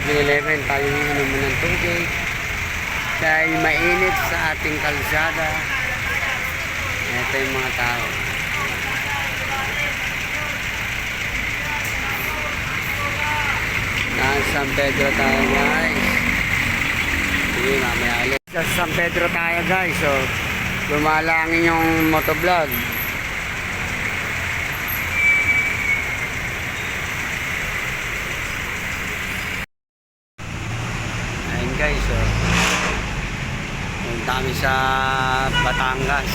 7-Eleven, tayo inom ng tubig dahil mainit sa ating kalsada. Ito yung mga tao. Nasa San Pedro tayo, guys. Sige, mamaya ulit. Sa San Pedro tayo, guys. So, lumalangin yung motovlog. Ayun, guys. So, punta kami sa Batangas.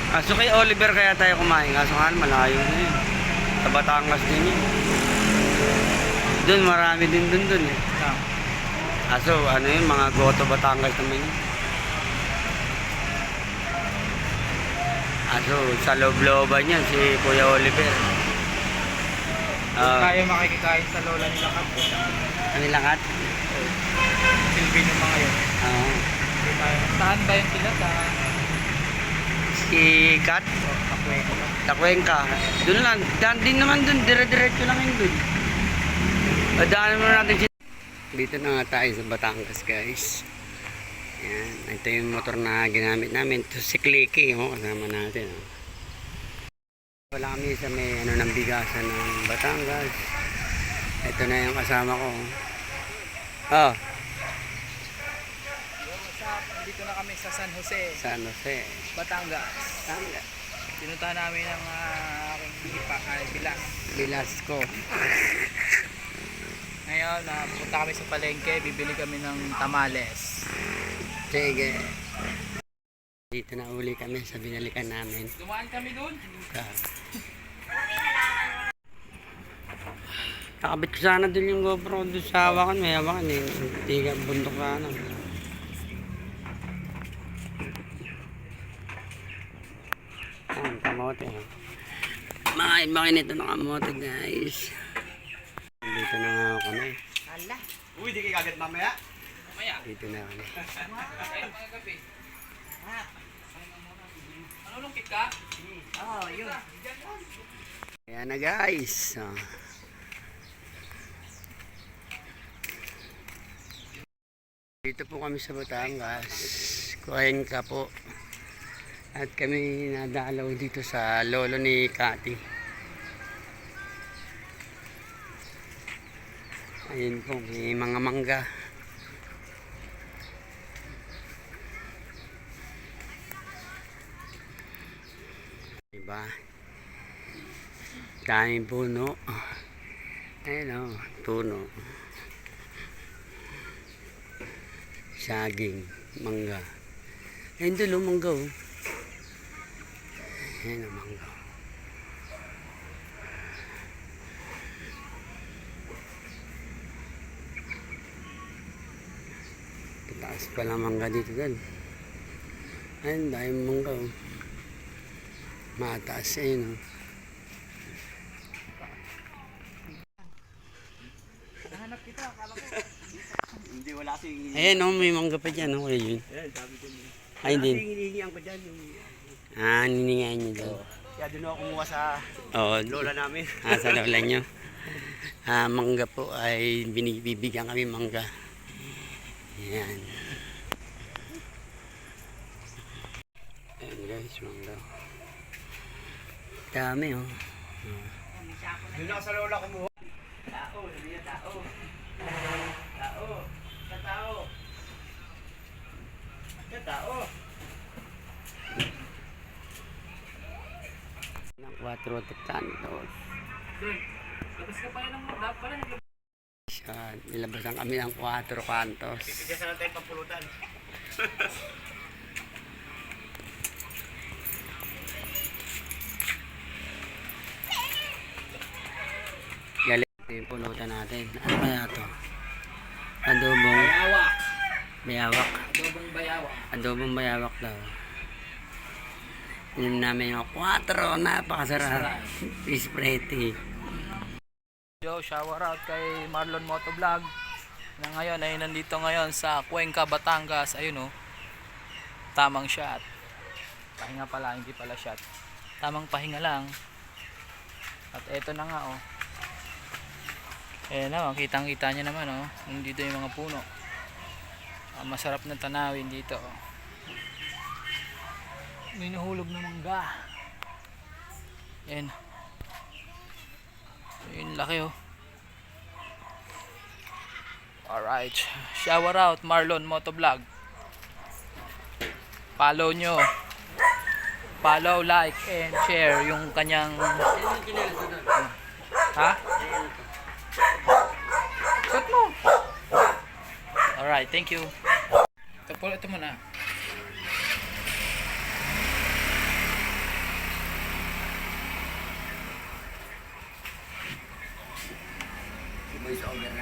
Kaso kay Oliver kaya tayo kumain. Kaso nga malayo na yun. Sa Batangas din yun. Doon marami din doon eh. Kaso ano yun, mga Goto Batangas naman yun. Kaso sa loob-looban yan si Kuya Oliver. Tayo makikikain sa lola nila Kat. Kanila Kat? Silvin yung mga yun. Oo. Saan ba yung sila? Sa Si Kat? Kapuenka. Takuenka. Doon lang. Daan din naman doon. Dire-diretso lang yun doon. Daanan muna natin siya. Dito na nga tayo sa Batangas, guys. Yan. Ito yung motor na ginamit namin. Ito si Clicky. Oh, kasama natin. Oh. Wala kami sa may ano, ng bigasan ng Batangas. Ito na yung kasama ko. Oh. Dito na kami sa San Jose. San Jose. Batangas. Batangas. Pinunta namin ang aking Bilas. Bilasco. Ngayon, punta kami sa palengke. Bibili kami ng tamales. Sige. Dito na uli kami sa binalikan namin. Dumaan kami doon. Nakabit ko sana dun yung GoPro doon sa hawakan. May hawakan eh. Hindi ka bundok sana. Ayan, kamote. Mga nito ng kamote, guys. Dito na nga ako kami. Ala. Uy, di kayo kagad mamaya? Mamaya. Dito na kami. Ayun, mga gabi. Manulungkit ka? Oo, yun. Ayan na, guys. Oh. Dito po kami sa Batangas. Cuenca po. At kami nadalaw dito sa lolo ni Kati. Ayun po, may mga mangga. Diba? Daming puno. Ayun o, puno. Saging, mangga. Ayun doon, mangga o. Ayun o, mangga. Taas pala mangga dito doon. Ayun, daming mangga o. Mataas ayun o. Nahanap kita, akala ko. Hindi, wala kasi Ayan o, may mangga pa dyan o. Ayun. Ayan, sabi ko. Ayun din. Hinihingihan ko dyan yung... Niningayan nyo doon. Kaya doon ako kumuha sa Oo. lola namin. Sa lola nyo. Mangga po ay binibigyan kami mangga. Ayan. Ayan guys, mangga. Dami oh. Doon ako sa lola kumuha. Tao, sabi niya tao. Tao. Tao. Tao. Ng 4 tantos. Doon. Labas ka pa yan ng dapat pala. Nilabasan kami ng 4 kantos. Bigyan sana tayong pampulutan. Galing yung pulutan natin. Ano kaya ito? Adobong Bayawak. bayawak. Adobong bayawak. Adobong bayawak daw. Inom namin yung 4. Napakasarap. Fish pretty. Yo, shower out kay Marlon Motovlog na ngayon ay nandito ngayon sa Cuenca, Batangas. Ayun oh. Tamang shot. Pahinga pala, hindi pala shot. Tamang pahinga lang. At eto na nga oh. Ayan na, kitang kita nyo naman oh. Nandito yung mga puno. Masarap na tanawin dito oh. May nahulog na mangga. Ayan. Ayun, laki oh. Alright. Shower out Marlon Motovlog. Follow nyo. Follow, like, and share yung kanyang... Ha? Shot mo. Alright, thank you. Ito muna. Voice over